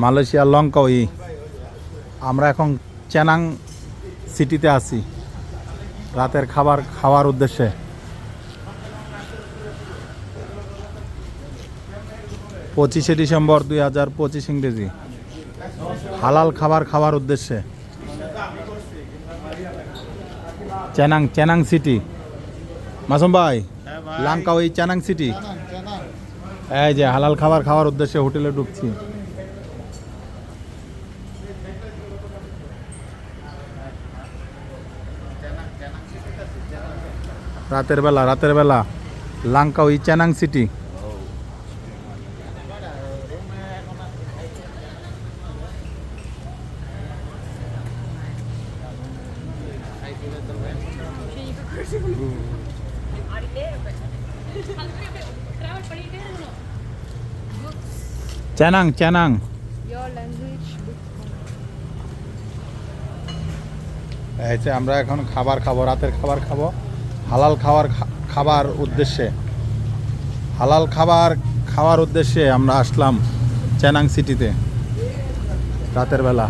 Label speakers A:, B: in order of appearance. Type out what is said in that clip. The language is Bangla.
A: মালয়েশিয়া লঙ্কাউই। আমরা এখন চেনাং সিটিতে আছি রাতের খাবার খাওয়ার উদ্দেশ্যে। 25শে ডিসেম্বর 2025 ইংরেজি। হালাল খাবার খাওয়ার উদ্দেশ্যে চেনাং সিটি। মাসুম ভাই, লঙ্কাউই চেনাং সিটি। এই যে হালাল খাবার খাওয়ার উদ্দেশ্যে হোটেলে ঢুকছি। রাতের বেলা লঙ্কাউই চেনাং সিটি। চেনাং। এই যে আমরা এখন খাবার খাবো, রাতের খাবার খাবো হালাল খাবার উদ্দেশ্যে। হালাল খাবার খাওয়ার উদ্দেশ্যে আমরা আসলাম চেনাং সিটিতে রাতের বেলা।